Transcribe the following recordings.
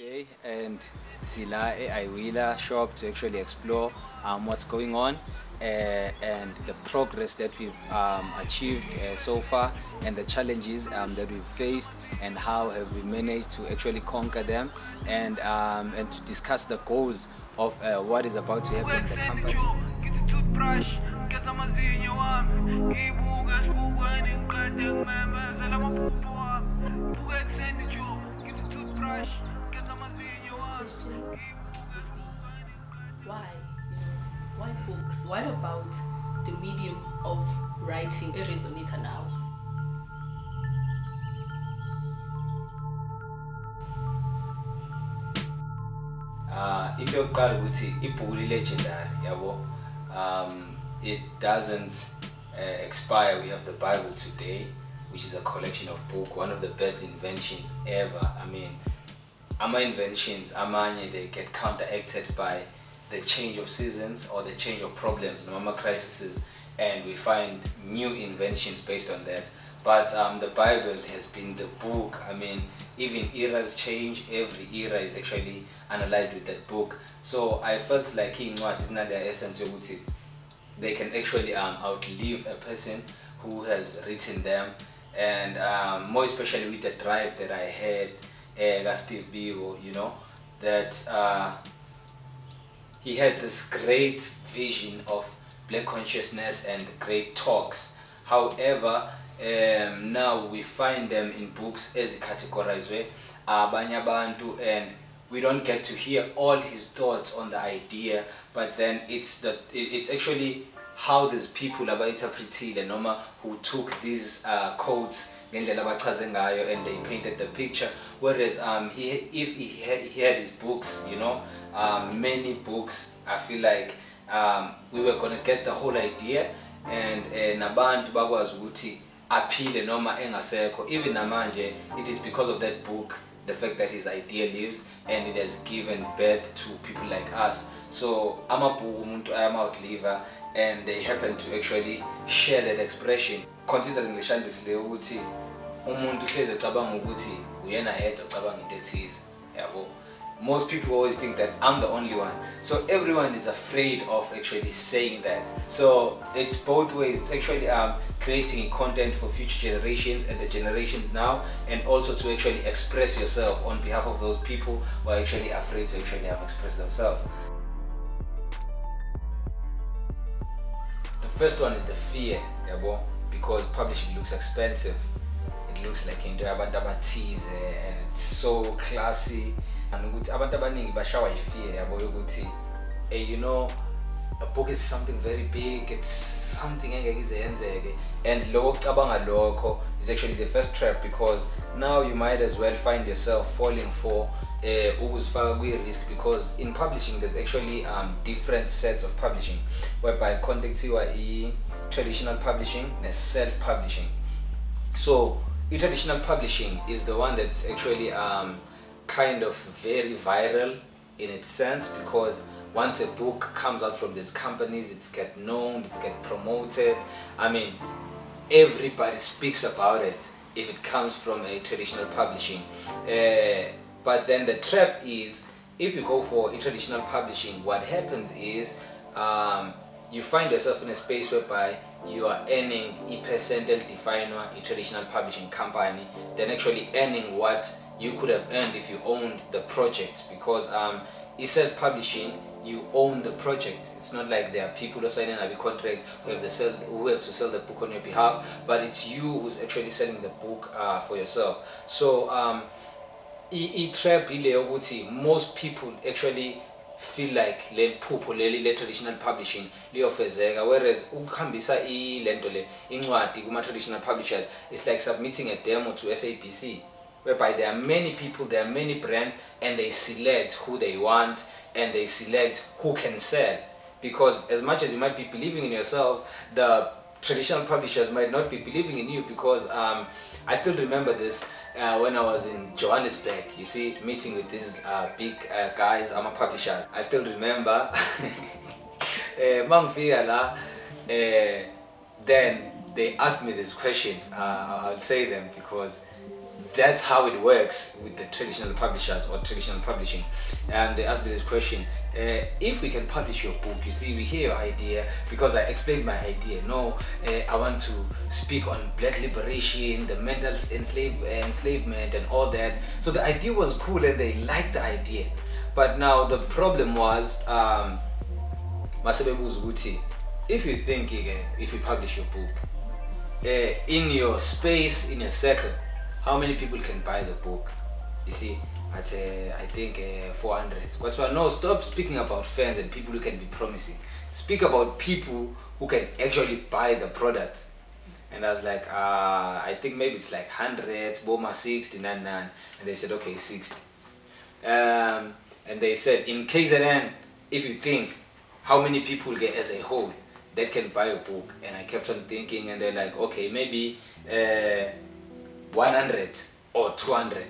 today, and Sila IWWILAH shop to actually explore what's going on and the progress that we've achieved so far, and the challenges that we've faced, and how have we managed to actually conquer them, and to discuss the goals of what is about to happen in the company. Question would be why? Why books? What about the medium of writing resonates now? Into yokuqala ukuthi ibhuku legendary yabo, it doesn't expire. We have the Bible today, which is a collection of books, one of the best inventions ever. I mean, ama inventions amanye, they get counteracted by the change of seasons or the change of problems, normal crises, and we find new inventions based on that. But the Bible has been the book. I mean, even eras change, every era is actually analyzed with that book. So I felt like what is not their essence, they can actually outlive a person who has written them, and more especially with the drive that I had, Steve Bigo, that he had this great vision of black consciousness and great talks. However, now we find them in books as categorized abanye abantu, and we don't get to hear all his thoughts on the idea, but then it's actually how these people interpreted noma who took these quotes and they painted the picture. Whereas if he had his books, many books, I feel like we were gonna get the whole idea, and nabantu bakwazi ukuthi aphile noma engasekho. Even namanje, it is because of that book, the fact that his idea lives, and it has given birth to people like us. So amabhuku umuntu ayamawutliver, and they happen to actually share that expression, considering the shandisile ukuthi umuntu hleze ecabanga ukuthi uyena yedwa ecabanga into ethize, yabo. Most people always think that I'm the only one, so everyone is afraid of actually saying that. So it's both ways. It's actually creating content for future generations and the generations now, and also to actually express yourself on behalf of those people who are actually afraid to actually express themselves. The first one is the fear, yabo, because publishing looks expensive. It looks like into abantu abathize, and it's so classy. And abantu abaningi bashawa ifear yabo yokuthi, a book is something very big, it's something engeke izenzeke, and lokho kucabanga lokho is actually the first trap, because now you might as well find yourself falling for ukuzifaka kwi-risk, because in publishing there's actually different sets of publishing, whereby contactiwa traditional publishing and self-publishing. So traditional publishing is the one that's actually kind of very viral in its sense, because once a book comes out from these companies, it's get known, it's get promoted. I mean, everybody speaks about it if it comes from a traditional publishing. But then the trap is, if you go for a traditional publishing, what happens is you find yourself in a space whereby you are earning a percentage defined a traditional publishing company, then actually earning what you could have earned if you owned the project, because self-publishing, you own the project. It's not like there are people who are signing a contracts who have to sell the book on your behalf, but it's you who's actually selling the book for yourself. So trap most people actually feel like le traditional publishing liyofezeka, whereas ukuhambisa lento le incwadi kuma traditional publishers, it's like submitting a demo to SABC, whereby there are many people, there are many brands, and they select who they want, and they select who can sell. Because as much as you might be believing in yourself, the traditional publishers might not be believing in you, because I still remember this when I was in Johannesburg, you see, meeting with these big guys, publishers. I still remember then they asked me these questions. I'll say them because that's how it works with the traditional publishers or traditional publishing. And they asked me this question, if we can publish your book, you see, we hear your idea, because I explained my idea. No, I want to speak on black liberation, the mental enslavement and all that. So the idea was cool and they liked the idea. But now the problem was, if you think, if you publish your book, in your space, in your circle, how many people can buy the book? You see, I think 400. But so no, stop speaking about fans and people who can be promising. Speak about people who can actually buy the product. And I was like, I think maybe it's like 100, Boma 60, 99. And they said, okay, 60. And they said, in KZN, if you think how many people get as a whole that can buy a book. And I kept on thinking, and they're like, okay, maybe 100 or 200.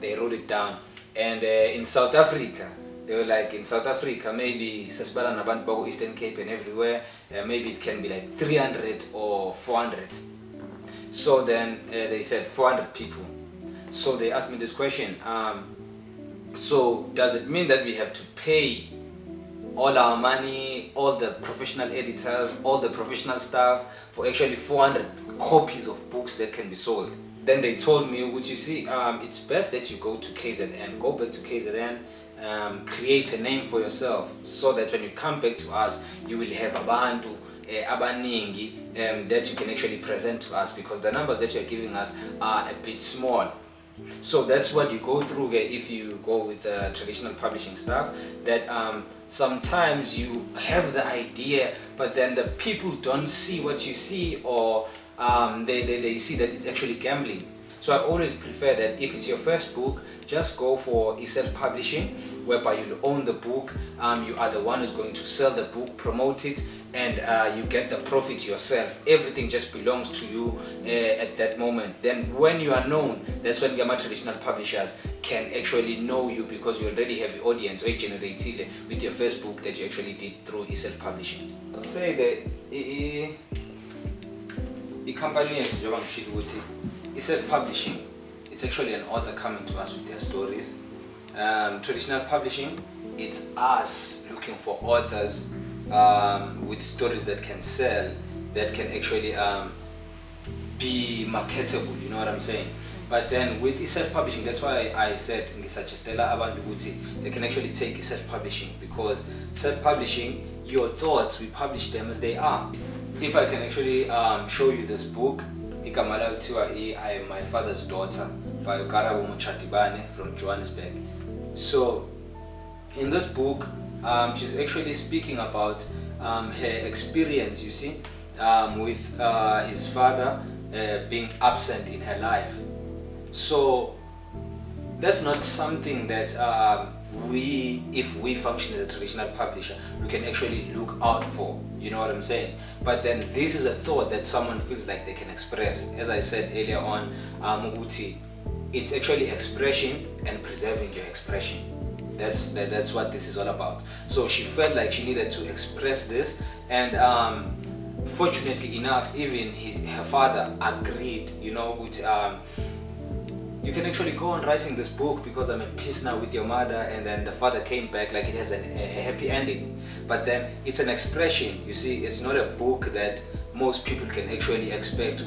They wrote it down. And in South Africa, they were like, in South Africa, maybe Sasbala Nabantu, Eastern Cape and everywhere, maybe it can be like 300 or 400. So then they said 400 people. So they asked me this question, so does it mean that we have to pay all our money, all the professional editors, all the professional staff for actually 400 copies of books that can be sold? Then they told me, would you see, it's best that you go to KZN, go back to KZN, create a name for yourself, so that when you come back to us, you will have abantu abaningi that you can actually present to us, because the numbers that you're giving us are a bit small. So that's what you go through if you go with the traditional publishing stuff, that sometimes you have the idea, but then the people don't see what you see, or they see that it's actually gambling. So I always prefer that if it's your first book, just go for self-publishing, whereby you own the book, you are the one who's going to sell the book, promote it, and you get the profit yourself. Everything just belongs to you at that moment. Then when you are known, that's when Gamma traditional publishers can actually know you, because you already have the audience or generated with your first book that you actually did through self-publishing. I'll say that the company is self-publishing. It's actually an author coming to us with their stories. Traditional publishing, it's us looking for authors with stories that can sell, that can actually be marketable, you know what I'm saying? But then with self-publishing, that's why I said they can actually take self-publishing, because self-publishing, your thoughts, we publish them as they are. If I can actually show you this book, I Am My Father's Daughter by Thabani from Johannesburg. So in this book, she's actually speaking about her experience, you see, with his father being absent in her life. So that's not something that if we function as a traditional publisher, we can actually look out for, you know what I'm saying? But then this is a thought that someone feels like they can express. As I said earlier on, it's actually expression and preserving your expression. That's what this is all about. So she felt like she needed to express this, and fortunately enough, even her father agreed, you know, with you can actually go on writing this book because I'm at peace now with your mother. And then the father came back, like it has a happy ending. But then it's an expression, you see. It's not a book that most people can actually expect.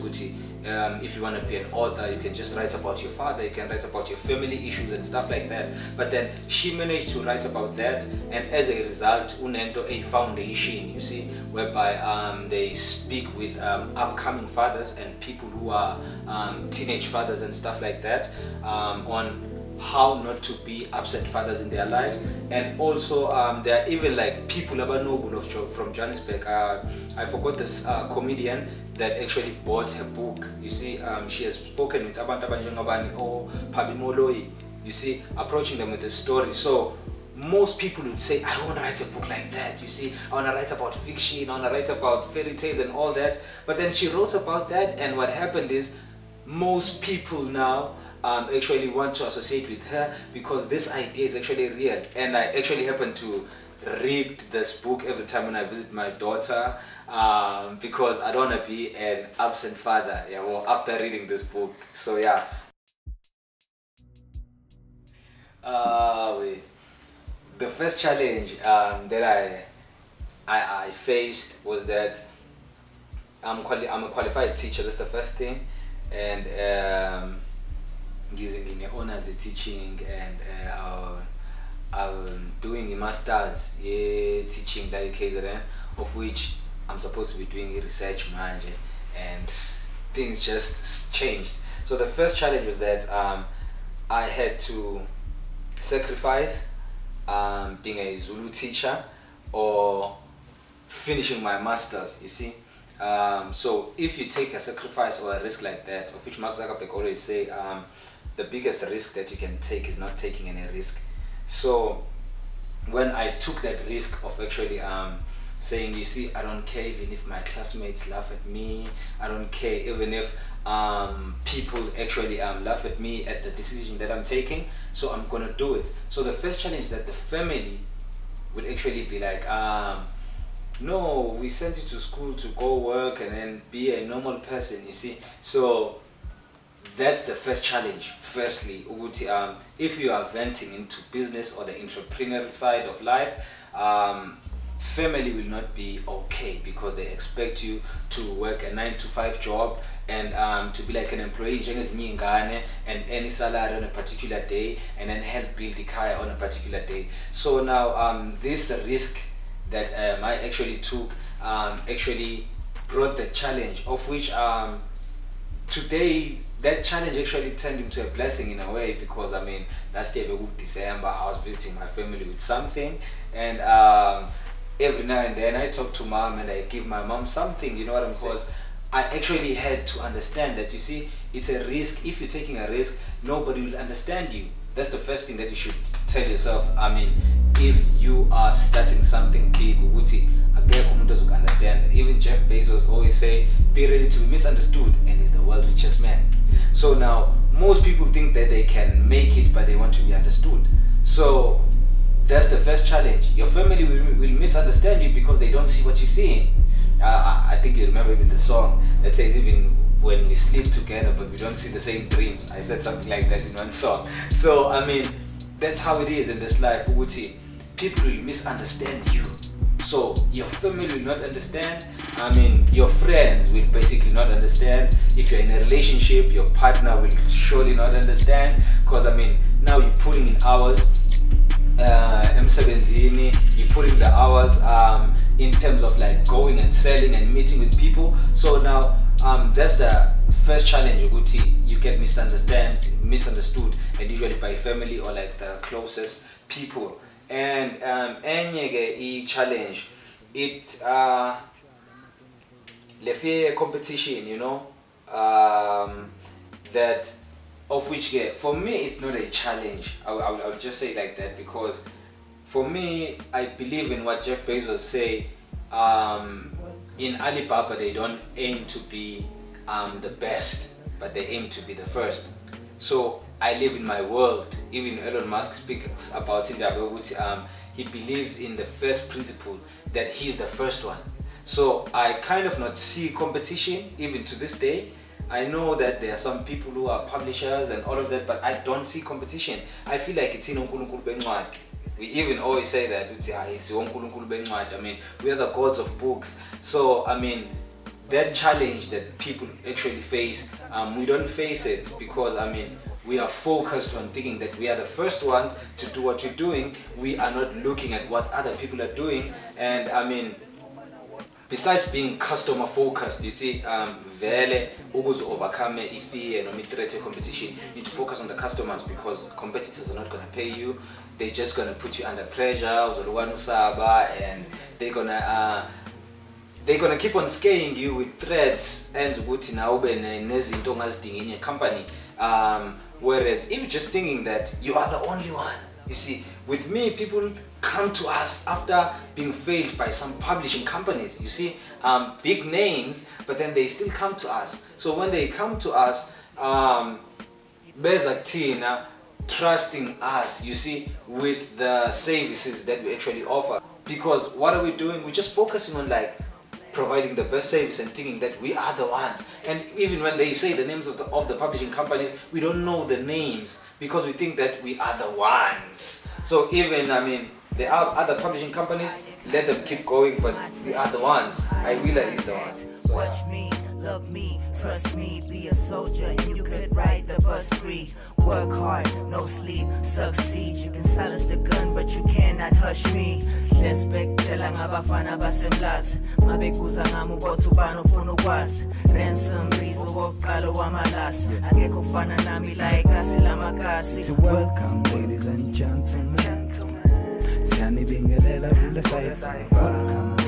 If you want to be an author, you can just write about your father, you can write about your family issues and stuff like that. But then she managed to write about that, and as a result, unento a foundation, you see, whereby they speak with upcoming fathers and people who are teenage fathers and stuff like that, on how not to be absent fathers in their lives. And also there are even like people from Johannesburg. I forgot this comedian that actually bought her book. You see, she has spoken with abantu abanjengabani or Pabimoloi, you see, approaching them with a story. So most people would say, I want to write a book like that, you see, I want to write about fiction, I want to write about fairy tales and all that. But then she wrote about that, and what happened is most people now actually want to associate with her, because this idea is actually real. And I actually happen to read this book every time when I visit my daughter, because I don't want to be an absent father, yeah, well, after reading this book. So yeah. The first challenge that I faced was that I'm a qualified teacher. That's the first thing, and using honors in teaching, and I'm doing a master's teaching like KZN, of which I'm supposed to be doing research manager, and things just changed. So the first challenge was that I had to sacrifice being a Zulu teacher or finishing my masters, you see. So if you take a sacrifice or a risk like that, of which Mark Zuckerberg always say, the biggest risk that you can take is not taking any risk. So when I took that risk of actually saying, you see, I don't care even if my classmates laugh at me, I don't care even if people actually laugh at me at the decision that I'm taking, so I'm gonna do it. So the first challenge that the family would actually be like, no, we sent you to school to go work and then be a normal person, you see. So that's the first challenge. Firstly, if you are venting into business or the entrepreneurial side of life, family will not be okay, because they expect you to work a 9-to-5 job and to be like an employee and any salary on a particular day, and then help build the car on a particular day. So now this risk that I actually took actually brought the challenge, of which today that challenge actually turned into a blessing in a way, because I mean, last year December I was visiting my family with something, and every now and then I talk to mom and I give my mom something, you know what I'm saying? Because I actually had to understand that, you see, it's a risk. If you're taking a risk, nobody will understand you. That's the first thing that you should tell yourself. I mean, if you are starting something big, understand. Even Jeff Bezos always say, be ready to be misunderstood, and he's the world's richest man. So now most people think that they can make it, but they want to be understood. So that's the first challenge. Your family will misunderstand you because they don't see what you're seeing. I think you remember even the song that says, even when we sleep together but we don't see the same dreams. I said something like that in one song. So I mean, that's how it is in this life. People will misunderstand you. So your family will not understand. I mean, your friends will basically not understand. If you're in a relationship, your partner will surely not understand, because I mean, now you're putting in hours. You're putting the hours in terms of like going and selling and meeting with people. So now that's the first challenge. You get misunderstood, and usually by family or like the closest people. And any challenge, it's the fear competition, you know, that of which for me it's not a challenge. I'll just say it like that, because for me, I believe in what Jeff Bezos say. In Alibaba, they don't aim to be the best, but they aim to be the first. So I live in my world. Even Elon Musk speaks about it. He believes in the first principle, that he's the first one. So I kind of not see competition even to this day. I know that there are some people who are publishers and all of that, but I don't see competition. I feel like it's in uNkulunkulu bencwadi. We even always say that, I mean, we are the gods of books. So I mean, that challenge that people actually face, we don't face it because I mean, we are focused on thinking that we are the first ones to do what we're doing. We are not looking at what other people are doing. And I mean, besides being customer focused, you see, vele ukuze overcome fear and threat competition, you need to focus on the customers, because competitors are not going to pay you. They're just going to put you under pressure, and they're gonna keep on scaling you with threats and now in your company. Whereas if you're just thinking that you are the only one, you see, with me, people come to us after being failed by some publishing companies, you see, big names, but then they still come to us. So when they come to us, trusting us, you see, with the services that we actually offer. Because what are we doing? We're just focusing on like providing the best service and thinking that we are the ones. And even when they say the names of the publishing companies, we don't know the names because we think that we are the ones. So even, I mean, there are other publishing companies, let them keep going, but we are the ones. IWILAH is the one. So, watch me, love me, trust me, be a soldier and you could ride the bus free. Work hard, no sleep, succeed. You can silence the gun, but you cannot hush me. Respect lang abafana basemlazi. Mabekuza ngami ukuthi ubani ufuna ukwazi. Ransom rizo wokuqala wamalasi. Akekho ufana nami la ekasi lamakasi. To welcome ladies and gentlemen. Siyanibingelela kule sayfa. Welcome.